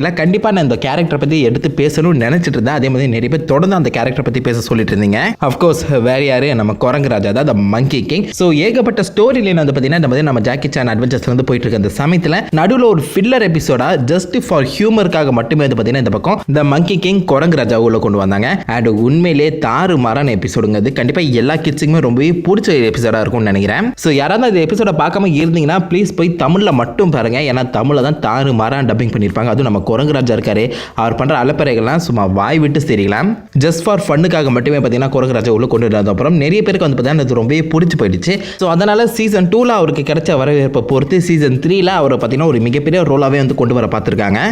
இல்லை கண்டிப்பாக நான் இந்த கேரக்டரை பற்றி எடுத்து பேசணும்னு நினச்சிட்டு இருந்தேன். அதே மாதிரி நிறைய பேர் தொடர்ந்து அந்த கேரக்டரை பற்றி பேச சொல்லிட்டு இருந்தீங்க. அஃப்கோர்ஸ் வேறு யார், நம்ம குரங்கு ராஜா தான், த மங்கி கிங். ஸோ ஏகப்பட்ட ஸ்டோரி லைன் வந்து பார்த்தீங்கன்னா இந்த மாதிரி நம்ம ஜாக்கி சான் அட்வென்ச்சர்ஸ் வந்து போயிட்டு இருக்க அந்த சமயத்தில் நடுவில் ஒரு ஃபில்லர் எபிசோடா ஜஸ்ட் ஃபார் ஹியூமருக்காக மட்டுமே வந்து பார்த்தீங்கன்னா இந்த பக்கம் த மங்கி கிங் குரங்கு ராஜா உள்ள கொண்டு வந்தாங்க. அண்ட் உண்மையிலே தாறு மாறான எபிசோடுங்கிறது கண்டிப்பாக எல்லா கிட்ஸுக்குமே ரொம்பவே பிடிச்ச எபிசோடாக இருக்கும்னு நினைக்கிறேன். ஸோ யாராவது இந்த எபிசோட பார்க்காம இருந்தீங்கன்னா ப்ளீஸ் போய் தமிழில் மட்டும் பாருங்க. ஏன்னா தமிழில் தான் தாறு மாறான டப்பிங் பண்ணியிருப்பாங்க. அதுவும் நம்ம குரங்கு ராஜா இருக்காரு, அவர் பண்ணுற அலப்பறைகள்லாம் சும்மா வாய் விட்டு தெரியலாம். ஜஸ்ட் ஃபார் ஃபன்னுக்காக மட்டுமே பார்த்தீங்கன்னா குரங்கு ராஜா உள்ள கொண்டு வந்த அப்புறம் நிறைய பேருக்கு வந்து பார்த்தீங்கன்னா அது ரொம்பவே பிடிச்சி போயிடுச்சு. ஸோ அதனால சீசன் 2ல் அவருக்கு கிடைச்ச வரவேற்பை பொறுத்து சீசன் 3ல் அவரை பார்த்தீங்கன்னா ஒரு மிகப்பெரிய ரோலாகவே வந்து கொண்டு வர பார்த்துருக்காங்க.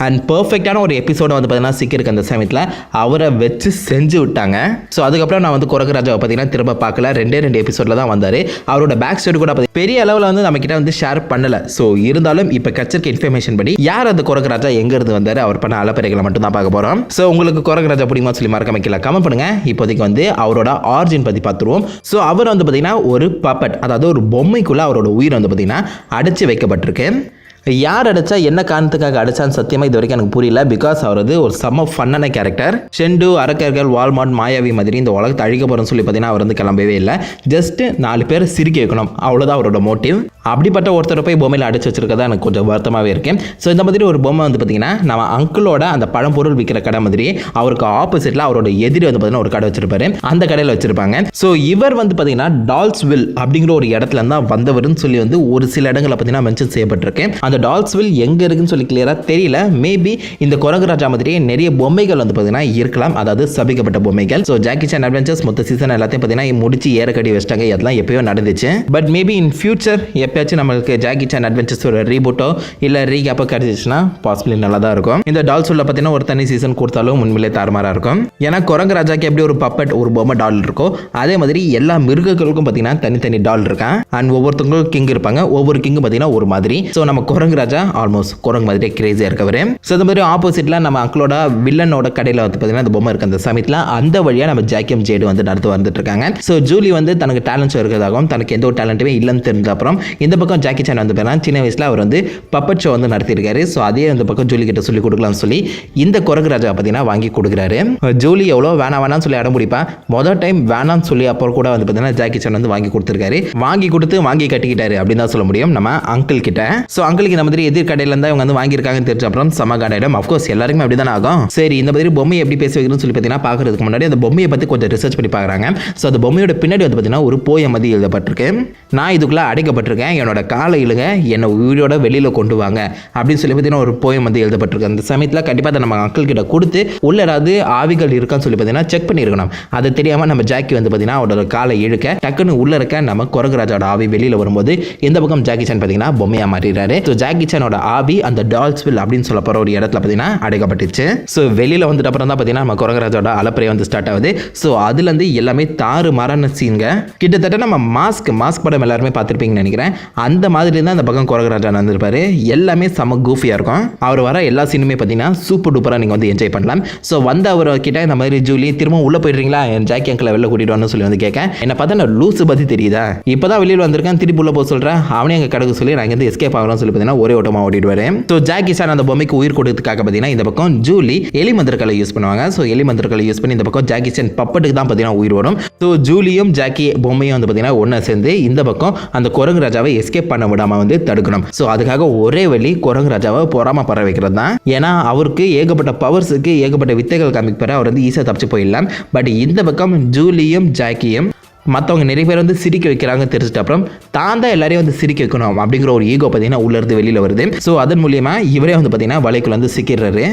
அண்ட் பர்ஃபெக்டான ஒரு எபிசோட வந்து பார்த்தீங்கன்னா சிக்கிருக்கு அந்த சமயத்தில் அவரை வச்சு செஞ்சு விட்டாங்க. ஸோ அதுக்கப்புறம் நான் வந்து குரங்கு ராஜாவை பார்த்தீங்கன்னா திரும்ப பார்க்கல. 2 எபிசோடில் தான் வந்தார். அவரோட பேக் ஸ்டோரி கூட பெரிய அளவில் வந்து நம்மக்கிட்ட வந்து ஷேர் பண்ணலை. ஸோ இருந்தாலும் இப்போ கச்சிருக்க இன்ஃபர்மேஷன் படி யார் அந்த குரங்கு ராஜா எங்கேருந்து வந்தார், அவர் பண்ண அலப்பறைகளை மட்டும் தான் பார்க்க போகிறோம். ஸோ உங்களுக்கு குரங்கு ராஜா பிடிக்குமா சொல்லி மறக்காம கீழே கமெண்ட் பண்ணுங்கள். இப்போதைக்கு வந்து அவரோட ஆரிஜின் பற்றி பார்த்துருவோம். ஸோ அவர் வந்து பார்த்தீங்கன்னா ஒரு பப்பட், அதாவது ஒரு பொம்மைக்குள்ளே அவரோட உயிர் வந்து பார்த்தீங்கன்னா அடைச்சி வைக்கப்பட்டிருக்கு. யார் அடிச்சா என்ன காரணத்துக்காக அடிச்சான்னு சத்தியமாக இது வரைக்கும் எனக்கு புரியல. பிகாஸ் அவர் வந்து ஒரு செம்ம ஃபன்னான கேரக்டர். ஷெண்டு, அரக்கர்கள், வால்மார்ட், மாயாவி மாதிரி இந்த உலகத்தை அழிக்க போகிறோன்னு சொல்லி பார்த்தீங்கன்னா அவர் வந்து கிளம்பவே இல்லை. ஜஸ்ட் 4 பேர் சிரிக்க வைக்கணும், அவ்வளோதான் அவரோட மோட்டிவ். அப்படிப்பட்ட ஒருத்தரை போய் பொம்மையில் அடிச்சு வச்சிருக்கதா எனக்கு கொஞ்சம் வருத்தமாகவே இருக்கேன். ஸோ இந்த மாதிரி ஒரு பொம்மை வந்து பார்த்தீங்கன்னா நம்ம அங்கிளோட அந்த பழம்பொருள் விற்கிற கடை மாதிரி அவருக்கு ஆப்போசிட்டில் அவரோட எதிரி வந்து பார்த்தீங்கன்னா ஒரு கடை வச்சிருப்பாரு, அந்த கடையில் வச்சிருப்பாங்க. ஸோ இவர் வந்து பார்த்தீங்கன்னா டால்ஸ்வில் அப்படிங்கிற ஒரு இடத்துல தான் வந்தவர்னு சொல்லி வந்து ஒரு சில இடங்களை பார்த்தீங்கன்னா மென்ஷன் செய்யப்பட்டிருக்கு. அந்த டால்ஸ்வில் எங்கே இருக்குன்னு சொல்லி கிளியராக தெரியல. மேபி இந்த குரங்கு ராஜா மாதிரியே நிறைய பொம்மைகள் வந்து பார்த்தீங்கன்னா இருக்கலாம், அதாவது சபிக்கப்பட்ட பொம்மைகள். ஸோ ஜாக்கி சான் அட்வென்ச்சர்ஸ் மொத்த சீசன் எல்லாத்தையும் பார்த்தீங்கன்னா முடிச்சு ஏறக்கடி வச்சிட்டாங்க. அதெல்லாம் எப்பயோ நடந்துச்சு. பட் மேபி இன் ஃபியூச்சர் எப்பயாச்சும் நம்மளுக்கு ஜாக்கி சான் அட்வென்ச்சர்ஸ் ஒரு ரீபூட்டோ இல்லை ரீகேப்போ கிடைச்சிச்சுன்னா பாசிபிளி நல்லா தான் இருக்கும். இந்த டால்ஸ்வில் பார்த்தீங்கன்னா ஒரு தனி சீசன் கொடுத்தாலும் உண்மையிலே தாறுமாறாக இருக்கும். ஏன்னா குரங்கு ராஜாக்கு எப்படி ஒரு பப்பட், ஒரு பொம்மை டால் இருக்கோ அதே மாதிரி எல்லா மிருகங்களுக்கும் பார்த்தீங்கன்னா தனித்தனி டால் இருக்கான். அண்ட் ஒவ்வொருத்தவங்களுக்கும் கிங் இருப்பாங்க. ஒவ்வொரு கிங்கும் பார்த்தீங்கன்னா ஒரு மாதிரி. ஸோ நம்ம குரங்கு ராஜா ஆல்மோஸ்ட் குரங்கு மாதிரி கிரேசியாக இருக்கவர். ஸோ இந்த மாதிரி ஆப்போசிட்டில் நம்ம அக்களோட வில்லனோட கடையில் வந்து பார்த்தீங்கன்னா அந்த பொம்மை இருக்கு அந்த சமயத்தில். அந்த வழியாக நம்ம ஜாக்கியம் ஜேடு வந்து நடத்து வந்துட்டு இருக்காங்க. ஸோ ஜூலி வந்து தனக்கு டேலண்ட்ஸ் இருக்கிறதாகவும் தனக்கு எந்த ஒரு டேலண்ட்டுமே இல்லைன்னு தெரிஞ்ச அப்புறம் இந்த பக்கம் ஜாக்கி சான் வந்து பார்த்தீங்கன்னா சின்ன வயசில் அவர் வந்து பப்பட் ஷோ வந்து நடத்தியிருக்காரு. ஸோ அதே அந்த பக்கம் ஜூலி கிட்ட சொல்லி கொடுக்கலாம்னு சொல்லி இந்த குரங்கு ராஜா பார்த்தீங்கன்னா வாங்கி கொடுக்குறாரு. ஜூலி எவ்வளோ வேணாம் சொல்லி அடம் பிடிப்பா. முதல் டைம் வேணாம்னு சொல்லி அப்புறம் கூட வந்து பார்த்தீங்கன்னா ஜாக்கி சான் வந்து வாங்கி கொடுத்துருக்காரு. வாங்கி கொடுத்து வாங்கி கட்டிக்கிட்டாரு அப்படின்னு தான் சொல்ல முடியும் நம்ம அங்கிள் கிட்ட. ஸோ அங்கிளுக்கு இந்த மாதிரி எதிர் கடையில் இருந்தால் இவங்க வந்து வாங்கியிருக்காங்கன்னு தெரிஞ்ச அப்புறம் சமகானிடம் அஃப்கோர்ஸ் எல்லாருக்குமே அப்படி தான் ஆகும். சரி இந்த மாதிரி பொம்மையை எப்படி பேச வைக்கணும்னு சொல்லி பார்த்தீங்கன்னா பார்க்கறதுக்கு முன்னாடி அந்த பொம்மையை பற்றி கொஞ்சம் ரிசர்ச் பண்ணி பார்க்குறாங்க. ஸோ அந்த பொம்மையோட பின்னாடி வந்து பார்த்தீங்கன்னா ஒரு போயம் வந்து எழுதப்பட்டிருக்கு. நான் இதுக்குள்ளே அடைக்கப்பட்டிருக்கேன், என்னோட காலை இழுங்க, என்னை உயிரோட வெளியில் கொண்டு வாங்க அப்படின்னு சொல்லி பார்த்தீங்கன்னா ஒரு போயம் வந்து எழுதப்பட்டிருக்கு. அந்த சமயத்தில் கண்டிப்பாக அதை நம்ம அங்கிள் கிட்ட கொடுத்து உள்ள ஏதாவது ஆவிகள் இருக்கான்னு சொல்லி பார்த்தீங்கன்னா செக் பண்ணியிருக்கணும். அது தெரியாமல் நம்ம ஜாக்கி வந்து பார்த்தீங்கன்னா அவரோட காலை இழுக்க டக்குன்னு உள்ள இருக்க நம்ம குரங்கு ராஜாவோட ஆவி வெளியில் வரும்போது இந்த பக்கம் ஜாக்கி சான் பார்த்தீங்கன்னா பொம்மையாக மாறிடுறாரு. ஸோ ஜாக்கி சானோட ஆவி அந்த டால்ஸ்வில் அப்படின்னு சொல்ல போகிற ஒரு இடத்துல பார்த்தீங்கன்னா அடைக்கப்பட்டுச்சு. ஸோ வெளியில் வந்துட்டு அப்புறம் தான் பார்த்தீங்கன்னா நம்ம குரங்கு ராஜாவோட அலப்பறை வந்து ஸ்டார்ட் ஆகுது. ஸோ அதுலேருந்து எல்லாமே தாறு மாறான சீன்க. கிட்டத்தட்ட நம்ம மாஸ்க் படம் எல்லாருமே பார்த்துருப்பீங்கன்னு நினைக்கிறேன். அந்த மாதிரி தான் அந்த பக்கம் குரங்கு ராஜா நடந்திருப்பாரு. எல்லாமே செம கூஃபியாக இருக்கும். அவர் வர எல்லா சீனுமே பார்த்தீங்கன்னா சூப்பர் டூப்பராக நீங்கள் வந்து என்ஜாய் பண்ணலாம். ஸோ வந்து அவர் கிட்ட இந்த மாதிரி ஜூலி திரும்ப உள்ளே போயிடுறீங்களா, என் ஜாக்கி அங்கிளை வெளில கூட்டிட்டு வரணும்னு சொல்லி வந்து கேட்க, என்ன பார்த்தா நான் லூசு பற்றி தெரியுதா, இப்போ தான் வெளியில் வந்திருக்கேன், திருப்பி உள்ள போக சொல்கிறேன், அவனே எங்கள் கடைக்கு சொல்லி நாங்கள் வந்து எஸ்கேப் ஆகணும்னு சொல்லி பார்த்தீங்கன்னா ஒரே ஓட்டமாக ஓடிடுவார். ஸோ ஜாக்கி சான் அந்த பொம்மைக்கு உயிர் கொடுத்ததுக்காக பார்த்தீங்கன்னா இந்த பக்கம் ஜூலி எலி மந்திரக்கலை யூஸ் பண்ணுவாங்க. ஸோ எலி மந்திரக்கலை யூஸ் பண்ணி இந்த பக்கம் ஜாக்கி சான் பப்பட்டுக்கு தான் பார்த்தீங்கன்னா உயிர் வரும். ஸோ ஜூலியும் ஜாக்கி பொம்மையும் வந்து பார்த்தீங்கன்னா ஒன்றா சேர்ந்து இந்த பக்கம் அந்த குரங்கு ராஜாவை எஸ்கேப் பண்ண விடாமல் வந்து தடுக்கணும். ஸோ அதுக்காக ஒரே வழி குரங்கு ராஜாவை பொறாம பற வைக்கிறது தான். ஏன்னா அவருக்கு ஏகப்பட்ட பவர்ஸுக்கு ஏகப்பட்ட வித்தைகள் காமிப்பாரு, அவர் வந்து ஈஸியாக தப்பிச்சு போயிடலாம். பட் இந்த பக்கம் ஜூலியும் ஜாக்கியும் மற்றவங்க நிறைய பேர் வந்து சிரிக்க வைக்கிறாங்க தெரிஞ்சிட்ட அப்புறம் தான் தான் எல்லாரையும் வந்து சிரிக்க வைக்கணும் அப்படிங்கிற ஒரு ஈகோ பார்த்தீங்கன்னா உள்ளேருந்து வெளியில் வருது. ஸோ அதன் மூலியமாக இவரே வந்து பார்த்தீங்கன்னா வலைக்குள்ள வந்து சிக்கிறாரு.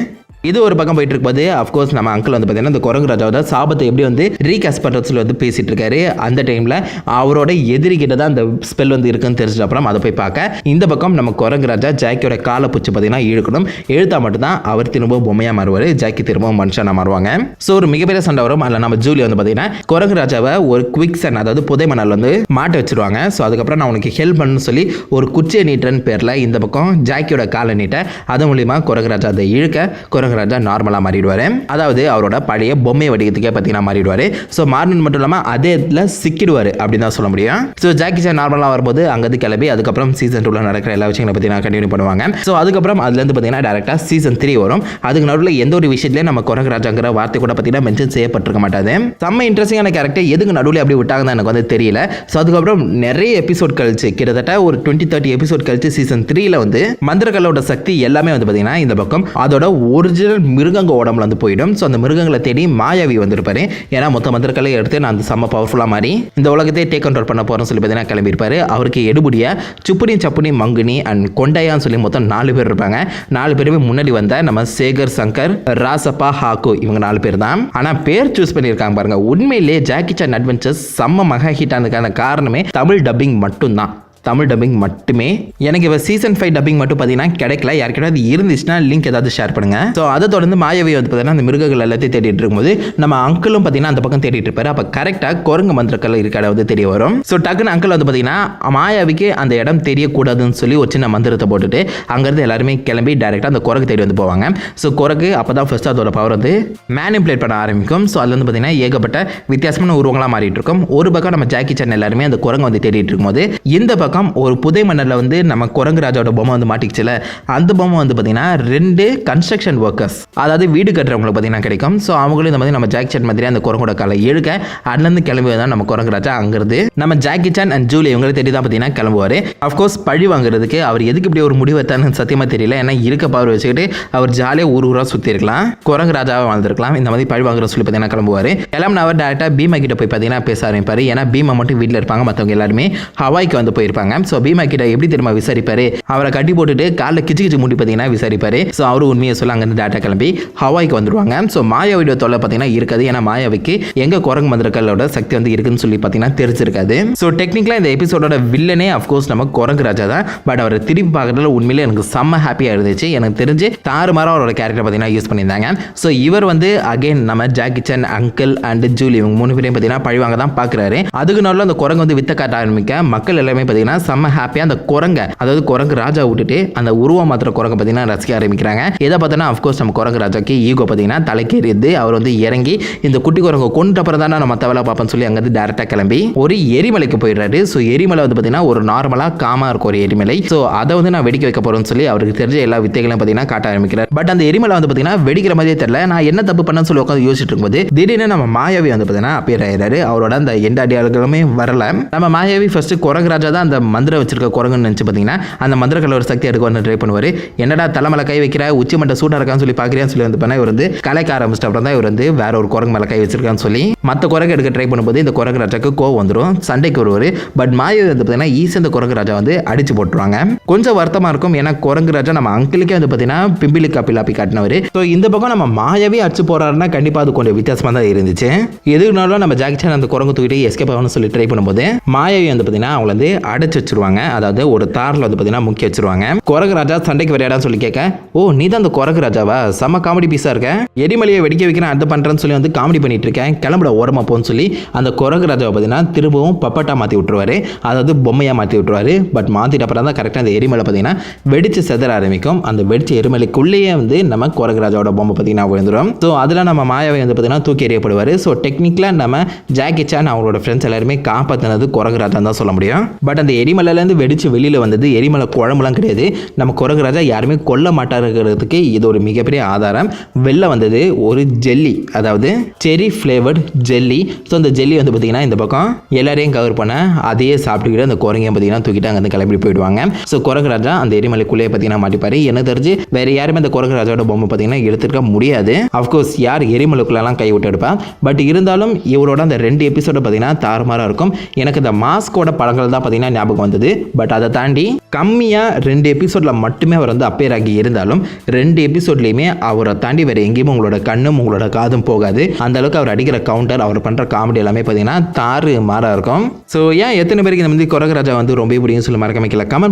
இது ஒரு பக்கம் போயிட்டு இருக்கும்போது அஃப்கோர்ஸ் நம்ம அங்கிள் வந்து பார்த்தீங்கன்னா இந்த குரங்கு ராஜாவோட சாபத்தை எப்படி வந்து ரீகாஸ்ட் பண்ணுறதுல வந்து பேசிட்டு இருக்காரு. அந்த டைமில் அவரோட எதிரி கிட்ட தான் அந்த ஸ்பெல் வந்து இருக்குன்னு தெரிஞ்சிட்ட அப்புறம் அதை போய் பார்க்க இந்த பக்கம் நம்ம குரங்கு ராஜா ஜாக்கியோட காலை பூச்சி பார்த்தீங்கன்னா இழுக்கணும். எழுத்தா மட்டும்தான் அவர் திரும்பவும் பொம்மையாக மாறுவார், ஜாக்கி திரும்பவும் மனுஷனாக மாறுவாங்க. ஸோ ஒரு மிகப்பெரிய சண்டை வரும். அதில் நம்ம ஜூலி வந்து பார்த்தீங்கன்னா குரங்கு ராஜாவை ஒரு குவிக் சன், அதாவது புதை மணல் வந்து மாட்ட வச்சிருவாங்க. ஸோ அதுக்கப்புறம் நான் உனக்கு ஹெல்ப் பண்ணணும்னு சொல்லி ஒரு குச்சியை நீட்டுறன்னு பேரில் இந்த பக்கம் ஜாக்கியோட காலை நீட்ட, அது மூலியமாக குரங்கு ராஜா அதை இழுக்க குரங்கு குரங்கராஜா நார்மலாக மாறிடுவார். அதாவது அவரோட பழைய பொம்மை வடிவத்துக்கே பார்த்தீங்கன்னா மாறிடுவார். ஸோ மாறினது மட்டும் இல்லாமல் அதே இடத்துல சிக்கிடுவார் அப்படின்னு தான் சொல்ல முடியும். ஸோ ஜாக்கி சான் நார்மலாக வரும்போது அங்கேருந்து கிளம்பி அதுக்கப்புறம் சீசன் 2ல நடக்கிற எல்லா விஷயங்களை பற்றி நான் கண்டினியூ பண்ணுவாங்க. ஸோ அதுக்கப்புறம் அதுலேருந்து பார்த்தீங்கன்னா டேரெக்டாக சீசன் 3 வரும். அதுக்கு நடுவில் எந்த ஒரு விஷயத்துலேயும் நம்ம குரங்கராஜாங்கிற வார்த்தை கூட பார்த்தீங்கன்னா மென்ஷன் செய்யப்பட்டிருக்க மாட்டாது. செம்ம இன்ட்ரெஸ்டிங்கான கேரக்டர், எதுக்கு நடுவில் அப்படி விட்டாங்கன்னு எனக்கு வந்து தெரியல. ஸோ அதுக்கப்புறம் நிறைய எபிசோட் கழிச்சு கிட்டத்தட்ட ஒரு 20-30 எபிசோட் கழிச்சு சீசன் 3ல வந்து மந்திரங்களோட சக்தி எல்லாமே வந்து பார்த்தீங்கன்னா இந்த பக்கம் அதோட ஒரிஜினல் மிருகங்க உடம்புல வந்து போயிடும். ஸோ அந்த மிருகங்களை தேடி மாயாவி வந்திருப்பாரு. ஏன்னா மொத்த மந்திரக்கலை எடுத்து நான் அந்த செம்ம பவர்ஃபுல்லாக மாறி இந்த உலகத்தையே டேக் கண்ட்ரோல் பண்ண போகிறேன்னு சொல்லி பார்த்தீங்கன்னா கிளம்பியிருப்பாரு. அவருக்கு எடுபடியா சுப்புனி சப்புனி மங்குனி அண்ட் கொண்டையான்னு சொல்லி மொத்தம் 4 பேர் இருப்பாங்க. 4 பேருமே முன்னாடி வந்த நம்ம சேகர் சங்கர், ராசப்பா, ஹாக்கு இவங்க 4 பேர் தான். ஆனால் பேர் சூஸ் பண்ணியிருக்காங்க பாருங்க. உண்மையிலேயே ஜாக்கி சான் அட்வென்ச்சர்ஸ் செம்ம மகா ஹிட் ஆனதுக்கான காரணமே தமிழ் டப்பிங் மட்டும்தான். தமிழ் டப்பிங் மட்டுமே. எனக்கு இப்போ சீசன் 5 டப்பிங் மட்டும் பார்த்தீங்கன்னா கிடைக்கல. யாருக்கிட்ட அது இருந்துச்சுன்னா லிங்க் ஏதாவது ஷேர் பண்ணுங்க. ஸோ அதை தொடர்ந்து மாயாவி வந்து பார்த்தீங்கன்னா அந்த மிருகங்கள் எல்லாத்தையும் தேடிட்டு இருக்கும்போது நம்ம அங்கிளும் பார்த்தீங்கன்னா அந்த பக்கம் தேடிட்டு இருப்பாரு. அப்போ கரெக்டாக குரங்கு மந்திரக்கல் இருக்க இடம் வந்து தெரிய வரும். ஸோ டக்குன்னு அங்கிள் வந்து பார்த்தீங்கன்னா மாயாவிக்கு அந்த இடம் தெரியக்கூடாதுன்னு சொல்லி ஒரு சின்ன மந்திரத்தை போட்டுட்டு அங்கேருந்து எல்லாருமே கிளம்பி டேரெக்டாக அந்த குரங்கு தேடி வந்து போவாங்க. ஸோ குரங்கு அப்போ தான் ஃபர்ஸ்ட் அதோட பவர் வந்து மேனிபுலேட் பண்ண ஆரம்பிக்கும். ஸோ அதில் வந்து பார்த்தீங்கன்னா ஏகப்பட்ட வித்தியாசமான உருவங்களாக மாறிட்டு இருக்கும். ஒரு பக்கம் நம்ம ஜாக்கி சான் எல்லாருமே அந்த குரங்கு வந்து தேடிட்டு இருக்கும்போது இந்த பக்கம் ஒரு புதை மன்னரில் வந்து நம்ம குரங்கு ராஜாவோட பொம்மை வந்து மாட்டிக்கிச்சுல, அந்த பொம்மை வந்து பார்த்தீங்கன்னா 2 கன்ஸ்ட்ரக்ஷன் ஒர்க்கர்ஸ், அதாவது வீடு கட்டுறவங்களுக்கு பார்த்தீங்கன்னா கிடைக்கும். ஸோ அவங்களும் இந்த மாதிரி நம்ம ஜாக்கி சான் மாதிரி அந்த குரங்கோட காலை இழுக்க அதுலேருந்து கிளம்பி தான் நம்ம குரங்கு ராஜா அங்கிருந்து நம்ம ஜாக்கி சான் அண்ட் ஜூலி இவங்களை தேடி தான் பார்த்தீங்கன்னா கிளம்புவார். அஃப்கோர்ஸ் பழி வாங்குறதுக்கு அவர் எதுக்கு இப்படி ஒரு முடிவு எடுத்தான்னு சத்தியமாக தெரியல. ஏன்னா இருக்க பவர் வச்சுக்கிட்டு அவர் ஜாலியாக ஊராக சுற்றி இருக்கலாம், குரங்கு ராஜாவை வாழ்ந்துருக்கலாம். இந்த மாதிரி பழி வாங்குற சொல்லி பார்த்தீங்கன்னா கிளம்புவார். எல்லாம் அவர் டேரெக்டாக பீமா கிட்ட போய் பார்த்தீங்கன்னா பேச ஆரம்பிப்பார். ஏன்னா பீமா மட்டும் வீட்டில் இருப்பாங்க, மற்றவங்க எல்லாருமே ஹவாய்க்கு வந்து போயிருப்பாங்க. ஸோ பீமா கிட்ட எப்படி தெரியுமா விசாரிப்பாரு, அவரை கட்டி போட்டுட்டு காலில் கிச்சு கிச்சு முடி பார்த்தீங்கன்னா விசாரிப்பாரு. ஸோ அவரும் உண்மையை சொல்ல அங்கேருந்து டேட்டா கிளம்பி ஹவாய்க்கு வந்துடுவாங்க. ஸோ மாயாவியோட தொல்லை பார்த்தீங்கன்னா இருக்காது. ஏன்னா மாயாவிக்கு எங்க குரங்கு மந்திரக்கல்லோட சக்தி வந்து இருக்குன்னு சொல்லி பார்த்தீங்கன்னா தெரிஞ்சிருக்காது. ஸோ டெக்னிக்கலாக இந்த எபிசோடோட வில்லனே அஃப்கோர்ஸ் நம்ம குரங்கு ராஜா தான். பட் அவரை திருப்பி பார்க்கறதுல உண்மையிலே எனக்கு செம்ம ஹாப்பியாக இருந்துச்சு. எனக்கு தெரிஞ்சு தாறுமாறாக அவரோட கேரக்டர் பார்த்தீங்கன்னா யூஸ் பண்ணியிருந்தாங்க. ஸோ இவர் வந்து அகைன் நம்ம Jackie Chan, uncle and Julie இவங்க 3 பேரையும் பார்த்தீங்கன்னா பழிவாங்க தான் பார்க்குறாரு. அதுக்கு நாளில் அந்த குரங்கு வந்து வித்த காட்ட ஆரம்பிக்க மக்கள் எல்லாமே பார்த்தீங்கன்னா செம்ம ஹாப்பியாக அந்த குரங்க, அதாவது குரங்கு ராஜா விட்டுட்டு அந்த உருவம் மாத்திர குரங்கு பார்த்தீங்கன்னா ரசிக்க ஆரம்பிக்கிறாங்க. எதை பார்த்தோன்னா அஃப்கோர்ஸ் நம்ம குரங்கு ராஜாக்கு ஈகோ பார்த்தீங்கன்னா தலைக்கேறியது. அவர் வந்து இறங்கி இந்த குட்டி குரங்கு கொண்டு அப்புறம் தான் நம்ம மற்ற வேலை பார்ப்போம்னு சொல்லி அங்கேருந்து டேரெக்டாக கிளம்பி ஒரு எரிமலைக்கு போயிடுறாரு. ஸோ எரிமலை வந்து பார்த்தீங்கன்னா ஒரு நார்மலாக காமாக இருக்கும் ஒரு எரிமலை. ஸோ அதை வந்து நான் வெடிக்க வைக்க போகிறேன்னு சொல்லி அவருக்கு தெரிஞ்ச எல்லா வித்தைகளையும் பார்த்தீங்கன்னா காட்ட ஆரம்பிக்கிறார். பட் அந்த எரிமலை வந்து பார்த்தீங்கன்னா வெடிக்கிற மாதிரியே தெரியல. நான் என்ன தப்பு பண்ணேன்னு சொல்லி உட்காந்து யோசிச்சுட்டு இருக்கும்போது திடீர்னு நம்ம மாயாவி வந்து பார்த்தீங்கன்னா அப்பியர் ஆயிடுறாரு. அவரோட அந்த எந்த அடியாளர்களுமே வரல. நம்ம மாயாவி ஃபர்ஸ்ட் குரங்கு ராஜா தான் அந்த மந்திரம் வச்சிருக்க குரங்குன்னு நினச்சி பார்த்தீங்கன்னா அந்த மந்திரக்கல்லோட சக்தி எடுக்க வந்து ட்ரை பண்ணுவார். என்னடா தலைமலை கை வைக்கிற, உச்சி மட்டை சூடாக இருக்கான்னு சொல்லி பார்க்குறியான்னு சொல்லி வந்து பண்ண இவர் வந்து கலைக்க ஆரம்பிச்சிட்டு அப்புறம் தான் இவர் வந்து வேற ஒரு குரங்கு மேலே கை வச்சிருக்கான்னு சொல்லி மற்ற குரங்கு எடுக்க ட்ரை பண்ணும்போது இந்த குரங்கு ராஜாக்கு கோவம் வந்துடும், சண்டைக்கு வருவார். பட் மாயாவி வந்து பார்த்தீங்கன்னா ஈஸி அந்த குரங்கு ராஜா வந்து அடிச்சு போட்டுருவாங்க. கொஞ்சம் வருத்தமாக இருக்கும். ஏன்னா குரங்கு ராஜா நம்ம அங்கிளுக்கே வந்து பார்த்தீங்கன்னா பிம்பிலி காப்பி காட்டினவர். ஸோ இந்த பக்கம் நம்ம மாயாவி அடிச்சு போறாருன்னா கண்டிப்பாக அது கொஞ்சம் வித்தியாசமாக தான் இருந்துச்சு. எதுனாலும் நம்ம ஜாக்கி சான் அந்த குரங்கு தூக்கிட்டு எஸ்கேப் ஆகணும்னு சொல்லி ட்ரை பண்ணும்போது மாயாவி வந்து பார்த்தீங்கன்னா அவங்கள வந்து அடைச்சு வச்சிருவாங்க. அதாவது ஒரு தாரில் வந்து பார்த்தீங்கன்னா முக்கிய வச்சிருவாங்க. குரங்கு ராஜா சண்டைக்கு வரையாடான்னு சொல்லி கேட்க, ஓ நீ தான் அந்த குரங்கு ராஜாவா, செம்ம காமெடி பீஸா இருக்க, எரிமலையை வெடிக்க வைக்கிறேன் அது பண்றேன்னு சொல்லி வந்து காமெடி பண்ணிட்டு இருக்கேன், கிளம்புட ஓரமா போன்னு சொல்லி அந்த குரங்கு ராஜாவை பார்த்தீங்கன்னா திரும்பவும் பப்பட்டா மாற்றி விட்டுருவாரு. அதாவது பொம்மையா மாற்றி விட்டுருவாரு. பட் மாற்றிட்டு அப்புறம் தான் கரெக்டாக அந்த எரிமலை பார்த்தீங்கன்னா வெடிச்சு செதற ஆரம்பிக்கும். அந்த வெடிச்ச எரிமலைக்குள்ளேயே வந்து நம்ம குரங்கு ராஜாவோட பொம்மை பார்த்தீங்கன்னா விழுந்துடும். ஸோ அதில் நம்ம மாயாவை வந்து பார்த்தீங்கன்னா தூக்கி எறியப்படுவார். ஸோ டெக்னிக்கலாக நம்ம ஜாக்கி சான் அவங்களோட ஃப்ரெண்ட்ஸ் எல்லாருமே காப்பாற்றினது குரங்கு ராஜா தான் சொல்ல முடியும். பட் அந்த எரிமலையிலேருந்து வெடிச்சு வெளியில் வந்தது எரிமலை குழம்புலாம் கிடையாது. நம்ம குரங்கு ராஜா யாருமே கொல்ல மாட்டாருங்கிறதுக்கு இது ஒரு மிகப்பெரிய ஆதாரம். வெளில வந்தது ஒரு ஜெல்லி, அதாவது செரி ஃப்ளேவர்டு ஜெல்லி. ஸோ அந்த ஜெல்லி வந்து பார்த்தீங்கன்னா இந்த பக்கம் எல்லாரையும் கவர் பண்ண அதையே சாப்பிட்டுக்கிட்டு அந்த குரங்கையும் பார்த்தீங்கன்னா தூக்கிட்டு அங்கே கிளம்பி போயிடுவாங்க. ஸோ குரங்கு ராஜா அந்த எரிமலைக்குள்ளேயே பார்த்தீங்கன்னா மாட்டிப்பாரு. எனக்கு தெரிஞ்சு வேற யாருமே அந்த குரங்கு ராஜாவோட பொம்மை பார்த்தீங்கன்னா எடுத்துருக்க முடியாது. அஃப்கோர்ஸ் யார் எரிமலைக்குள்ளெல்லாம் கை விட்டு எடுப்பா. பட் இருந்தாலும் இவரோட அந்த 2 எபிசோட பார்த்தீங்கன்னா தாறுமாறாக இருக்கும். எனக்கு இந்த மாஸ்கோட படங்கள் தான் பார்த்தீங்கன்னா ஞாபகம் வந்தது. பட் அதை தாண்டி கம்மியாக 2 எபிசோடில் மட்டுமே அவர் வந்து அப்பேர் ஆகி இருந்தாலும் 2 எபிசோட்லையுமே அவரை தாண்டி வேறு எங்கேயுமே உங்களோட கண்ணும் உங்களோட காதும் போகாது. அந்த அளவுக்கு அவர் அடிக்கிற கவுண்டர், அவர் பண்ணுற காமெடி எல்லாமே பார்த்தீங்கன்னா தாறு மாறாக இருக்கும். ஸோ ஏன் எத்தனை பேருக்கு இந்த மாதிரி குரங்கு ராஜா வந்து ரொம்ப பிடிக்கும் சொல்லி மறக்காம கமெண்ட்